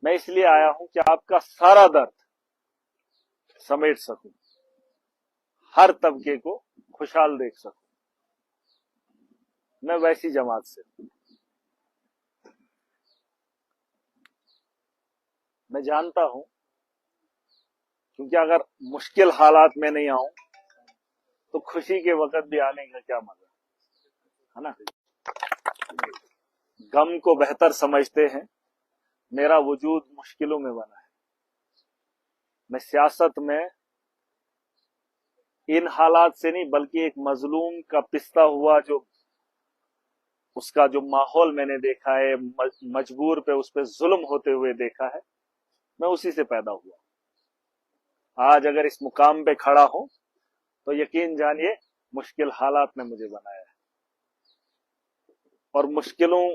میں اس لیے آیا ہوں کہ آپ کا سارا درد سمیٹ سکوں، ہر طبقے کو خوشحال دیکھ سکوں. میں ویسی جماعت سے ہوں. میں جانتا ہوں کیونکہ اگر مشکل حالات میں نہیں آؤں تو خوشی کے وقت بھی آنے کا کیا مزہ ہے نا. غم کو بہتر سمجھتے ہیں، میرا وجود مشکلوں میں بنا ہے. میں سیاست میں ان حالات سے نہیں بلکہ ایک مظلوم کا پستا ہوا جو اس کا جو ماحول میں نے دیکھا ہے، مجبور پہ اس پہ ظلم ہوتے ہوئے دیکھا ہے، میں اسی سے پیدا ہوا. آج اگر اس مقام پہ کھڑا ہوں تو یقین جانیے مشکل حالات نے مجھے بنایا ہے. اور مشکلوں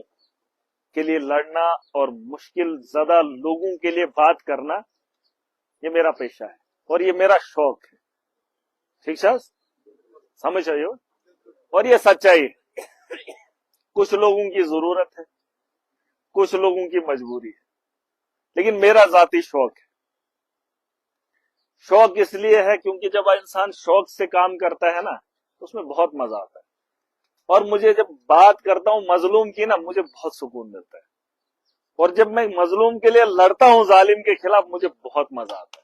کے لیے لڑنا اور مشکل زدہ لوگوں کے لیے بات کرنا یہ میرا پیشہ ہے اور یہ میرا شوق ہے. ٹھیک ہے، سمجھ آئیے. اور یہ سچائی ہے. کچھ لوگوں کی ضرورت ہے، کچھ لوگوں کی مجبوری ہے، لیکن میرا ذاتی شوق ہے. شوق اس لیے ہے کیونکہ جب انسان شوق سے کام کرتا ہے نا تو اس میں بہت مزہ آتا ہے. اور مجھے جب بات کرتا ہوں مظلوم کی نا مجھے بہت سکون ملتا ہے. اور جب میں مظلوم کے لیے لڑتا ہوں ظالم کے خلاف مجھے بہت مزہ آتا ہے.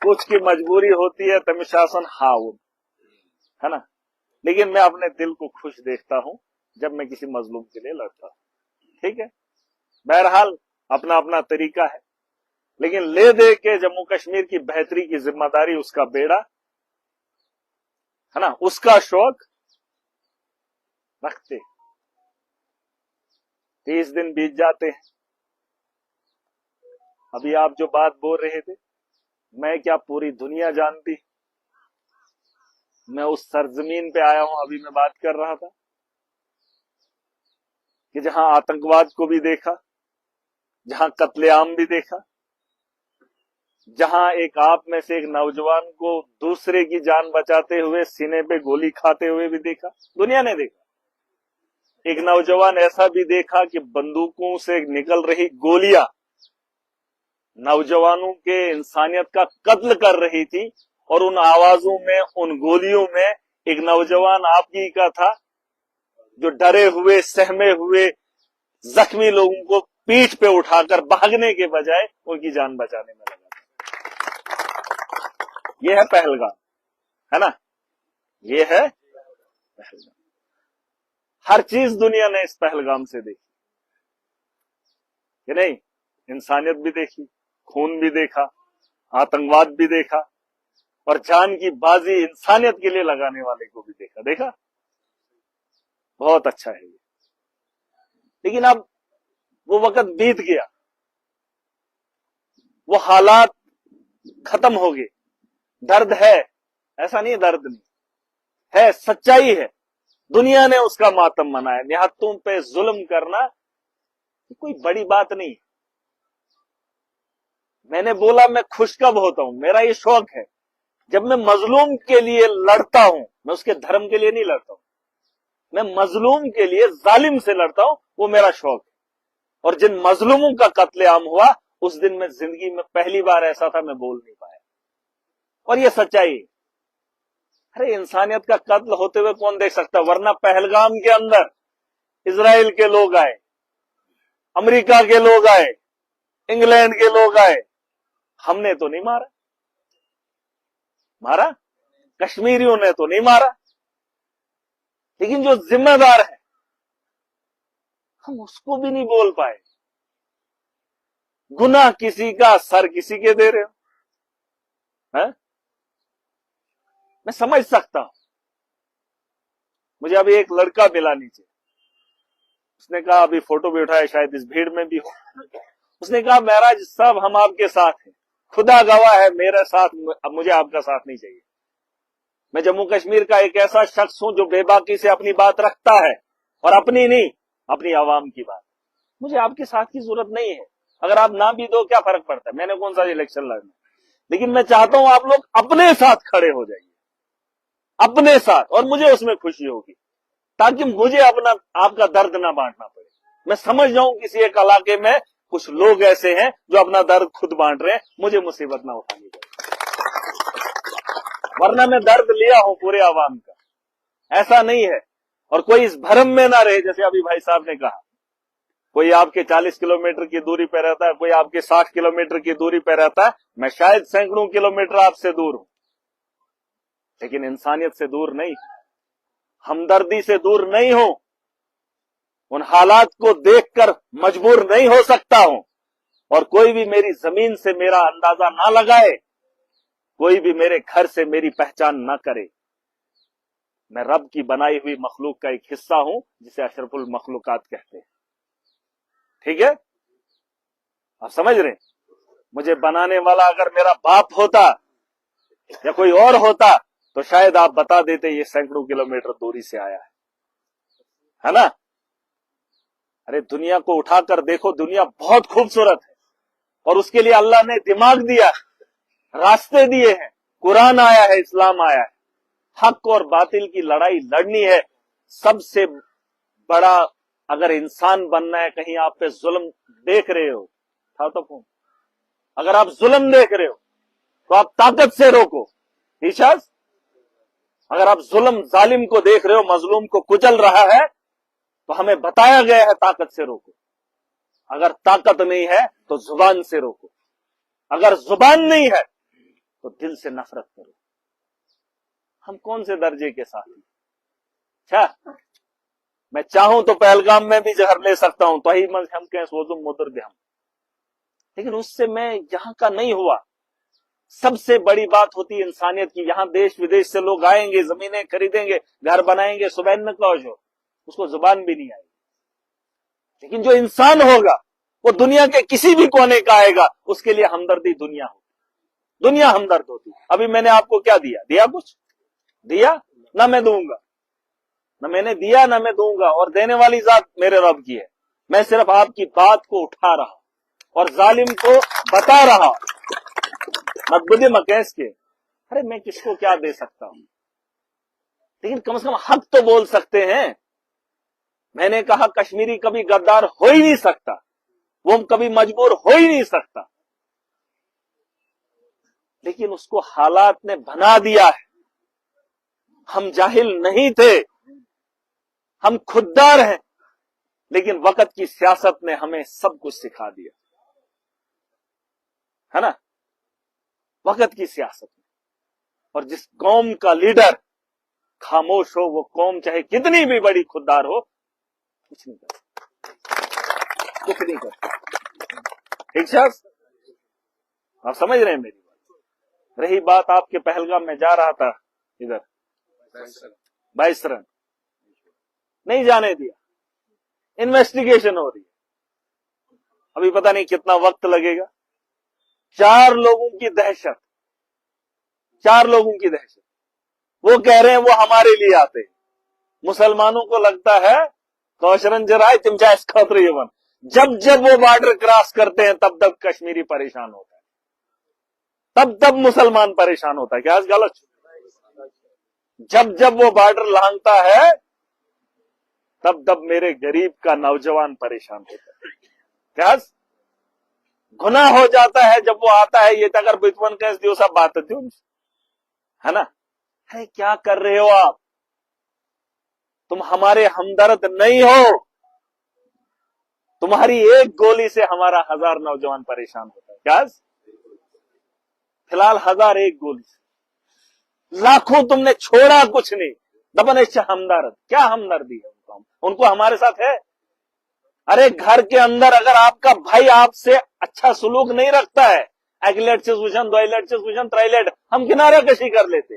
کچھ کی مجبوری ہوتی ہے تمشاسن ہاؤ ہے نا، لیکن میں اپنے دل کو خوش دیکھتا ہوں جب میں کسی مظلوم کے لیے لڑتا ہوں. ٹھیک ہے، بہرحال اپنا اپنا طریقہ ہے، لیکن لے دے کے جموں کشمیر کی بہتری کی ذمہ داری اس کا بیڑا ہے نا، اس کا شوق رکھتے. 30 دن بیت جاتے ہیں. ابھی آپ جو بات بول رہے تھے، میں کیا پوری دنیا جانتی. میں اس سرزمین پہ آیا ہوں، ابھی میں بات کر رہا تھا کہ جہاں آتنکواد کو بھی دیکھا، جہاں قتل عام بھی دیکھا، جہاں ایک آپ میں سے ایک نوجوان کو دوسرے کی جان بچاتے ہوئے سینے پہ گولی کھاتے ہوئے بھی دیکھا. دنیا نے دیکھا. ایک نوجوان ایسا بھی دیکھا کہ بندوقوں سے نکل رہی گولیاں نوجوانوں کے انسانیت کا قتل کر رہی تھی، اور ان آوازوں میں، ان گولیوں میں ایک نوجوان آپ ہی کا تھا جو ڈرے ہوئے، سہمے ہوئے زخمی لوگوں کو پیٹھ پہ اٹھا کر بھاگنے کے بجائے ان کی جان بچانے میں لگا. یہ ہے پہلگام، ہے نا، یہ ہے پہلگام. ہر چیز دنیا نے اس پہلگام سے دیکھی کہ نہیں. انسانیت بھی دیکھی، خون بھی دیکھا، آتنکواد بھی دیکھا، اور جان کی بازی انسانیت کے لیے لگانے والے کو بھی دیکھا. بہت اچھا ہے یہ. لیکن اب وہ وقت بیت گیا، وہ حالات ختم ہو گئے. درد ہے، ایسا نہیں درد نہیں ہے، سچائی ہے. دنیا نے اس کا ماتم منایا. نہتوں پہ ظلم کرنا کوئی بڑی بات نہیں. میں نے بولا میں خوش کب ہوتا ہوں، میرا یہ شوق ہے. جب میں مظلوم کے لیے لڑتا ہوں، میں اس کے دھرم کے لیے نہیں لڑتا ہوں، میں مظلوم کے لیے ظالم سے لڑتا ہوں، وہ میرا شوق ہے. اور جن مظلوموں کا قتل عام ہوا اس دن میں زندگی میں پہلی بار ایسا تھا میں بول نہیں پایا. اور یہ سچائی ہے. ارے انسانیت کا قتل ہوتے ہوئے کون دیکھ سکتا؟ ورنہ پہلگام کے اندر اسرائیل کے لوگ آئے، امریکہ کے لوگ آئے، انگلینڈ کے لوگ آئے. ہم نے تو نہیں مارا، کشمیریوں نے تو نہیں مارا. لیکن جو ذمہ دار ہے ہم اس کو بھی نہیں بول پائے. گناہ کسی کا، سر کسی کے دے رہے ہو. میں سمجھ سکتا ہوں. مجھے ابھی ایک لڑکا ملا نیچے، اس نے کہا، ابھی فوٹو بھی اٹھایا، شاید اس بھیڑ میں بھی ہو. اس نے کہا مہاراج صاحب ہم آپ کے ساتھ ہیں، خدا گواہ ہے میرا ساتھ، اب مجھے آپ کا ساتھ نہیں چاہیے. میں جموں کشمیر کا ایک ایسا شخص ہوں جو بے باکی سے اپنی بات رکھتا ہے، اور اپنی نہیں، اپنی عوام کی بات. مجھے آپ کے ساتھ کی ضرورت نہیں ہے. اگر آپ نہ بھی دو کیا فرق پڑتا ہے، میں نے کون سا الیکشن لڑنا. لیکن میں چاہتا ہوں آپ لوگ اپنے ساتھ کھڑے ہو جائیے، اپنے ساتھ، اور مجھے اس میں خوشی ہوگی، تاکہ مجھے اپنا آپ کا درد نہ بانٹنا پڑے. میں سمجھ جاؤں کسی ایک علاقے میں کچھ لوگ ایسے ہیں جو اپنا درد خود بانٹ رہے ہیں، مجھے مصیبت نہ اٹھانی چاہیے، ورنہ میں درد لیا ہوں پورے عوام کا، ایسا نہیں ہے۔ اور کوئی اس بھرم میں نہ رہے، جیسے ابھی بھائی صاحب نے کہا، کوئی آپ کے 40 کلومیٹر کی دوری پہ رہتا ہے، کوئی آپ کے 60 کلومیٹر کی دوری پہ رہتا ہے، میں شاید سینکڑوں کلومیٹر آپ سے دور ہوں، لیکن انسانیت سے دور نہیں، ہمدردی سے دور نہیں ہوں، ان حالات کو دیکھ کر مجبور نہیں ہو سکتا ہوں، اور کوئی بھی میری زمین سے میرا اندازہ نہ لگائے، کوئی بھی میرے گھر سے میری پہچان نہ کرے، میں رب کی بنائی ہوئی مخلوق کا ایک حصہ ہوں جسے اشرف المخلوقات کہتے ہیں۔ ٹھیک ہے، آپ سمجھ رہے ہیں؟ مجھے بنانے والا اگر میرا باپ ہوتا یا کوئی اور ہوتا تو شاید آپ بتا دیتے یہ سینکڑوں کلومیٹر دوری سے آیا ہے نا؟ ارے دنیا کو اٹھا کر دیکھو، دنیا بہت خوبصورت ہے، اور اس کے لیے اللہ نے دماغ دیا ہے، راستے دیے ہیں، قرآن آیا ہے، اسلام آیا ہے۔ حق اور باطل کی لڑائی لڑنی ہے۔ سب سے بڑا اگر انسان بننا ہے، کہیں آپ پہ ظلم دیکھ رہے ہو، تو فون، اگر آپ ظلم دیکھ رہے ہو تو آپ طاقت سے روکو، ٹھیک ہے؟ اگر آپ ظالم کو دیکھ رہے ہو، مظلوم کو کچل رہا ہے، تو ہمیں بتایا گیا ہے طاقت سے روکو۔ اگر طاقت نہیں ہے تو زبان سے روکو، اگر زبان نہیں ہے تو دل سے نفرت کرو۔ ہم کون سے درجے کے ساتھ ہیں؟ اچھا، میں چاہوں تو پہلگام میں بھی زہر لے سکتا ہوں، تو ہی ہم کہیں سوزم مدر دے ہم، لیکن اس سے میں یہاں کا نہیں ہوا۔ سب سے بڑی بات ہوتی ہے انسانیت کی۔ یہاں دیش ودیش سے لوگ آئیں گے، زمینیں خریدیں گے، گھر بنائیں گے، صبح میں کلوز ہو، اس کو زبان بھی نہیں آئے گی، لیکن جو انسان ہوگا وہ دنیا کے کسی بھی کونے کا آئے گا، اس کے لیے ہمدردی دنیا ہوتی، دنیا ہمدرد ہوتی۔ ابھی میں نے آپ کو کیا دیا کچھ دیا؟ نہ میں دوں گا، نہ میں نے دیا، نہ میں دوں گا، اور دینے والی ذات میرے رب کی ہے۔ میں صرف آپ کی بات کو اٹھا رہا اور ظالم کو بتا رہا، مقبودی مکیس کے، ارے میں کس کو کیا دے سکتا ہوں، لیکن کم از کم حق تو بول سکتے ہیں۔ میں نے کہا کشمیری کبھی غدار ہو ہی نہیں سکتا، وہ کبھی مجبور ہو ہی نہیں سکتا، لیکن اس کو حالات نے بنا دیا ہے۔ ہم جاہل نہیں تھے، ہم خوددار ہیں، لیکن وقت کی سیاست نے ہمیں سب کچھ سکھا دیا ہے نا، وقت کی سیاست میں۔ اور جس قوم کا لیڈر خاموش ہو، وہ قوم چاہے کتنی بھی بڑی خوددار ہو، کچھ نہیں کرتا، کچھ نہیں کرتا۔ ٹھیک ہے، آپ سمجھ رہے ہیں میری بات؟ رہی بات آپ کے پہلگام میں جا رہا تھا، ادھر 22 رن نہیں جانے دیا، انویسٹیگیشن ہو رہی ہے، ابھی پتہ نہیں کتنا وقت لگے گا۔ 4 لوگوں کی دہشت، 4 لوگوں کی دہشت، وہ کہہ رہے ہیں وہ ہمارے لیے آتے ہیں۔ مسلمانوں کو لگتا ہے کوشرن جرائے تم چاہے اس خطر یہ جب وہ بارڈر کراس کرتے ہیں تب کشمیری پریشان ہوتا ہے، تب مسلمان پریشان ہوتا ہے۔ کیا غلط؟ جب وہ بارڈر لانگتا ہے تب میرے غریب کا نوجوان پریشان ہوتا ہے۔ کیا گناہ ہو جاتا ہے جب وہ آتا ہے، یہ اگر بتون کا اس دیوسا بات ہے نا، ہے کیا کر رہے ہو آپ؟ تم ہمارے ہمدرد نہیں ہو، تمہاری ایک گولی سے ہمارا 1000 نوجوان پریشان ہوتا ہے۔ کیا فی الحال 1000 ایک گولی سے، لاکھوں تم نے چھوڑا کچھ نہیں۔ دبن ہمدرد کیا ہمدردی ہے ان کو ہمارے ساتھ ہے؟ ارے گھر کے اندر اگر آپ کا بھائی آپ سے اچھا سلوک نہیں رکھتا ہے، ایک لیٹ سے سوشن، 2 لیٹ سے سوشن، 3 لیٹ، ہم کنارہ کشی کر لیتے۔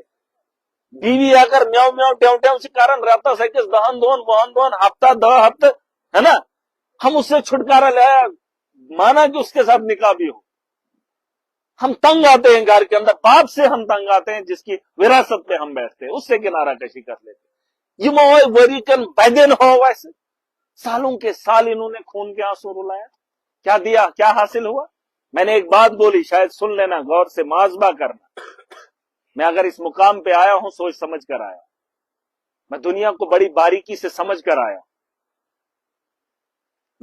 بیوی اگر میاؤ میاؤ ٹیو ٹیو سے کارن رہتا ہے کہ دہن دون بہن دون ہفتہ 2 ہفتے ہے نا، ہم اس سے چھٹکارا لے، مانا کہ اس کے ساتھ نکاح بھی ہو، ہم تنگ آتے ہیں گھر کے اندر، باپ سے ہم تنگ آتے ہیں جس کی وراثت پہ ہم بیٹھتے ہیں، اس سے کنارہ کشی کر لیتے۔ یہ موئے وریکن بیدن ہو، ویسے سالوں کے سال انہوں نے خون کے آنسو رلایا، کیا دیا، کیا حاصل ہوا؟ میں نے ایک بات بولی، شاید سن لینا، غور سے محاسبہ کرنا۔ میں اگر اس مقام پہ آیا ہوں سوچ سمجھ کر آیا، میں دنیا کو بڑی باریکی سے سمجھ کر آیا،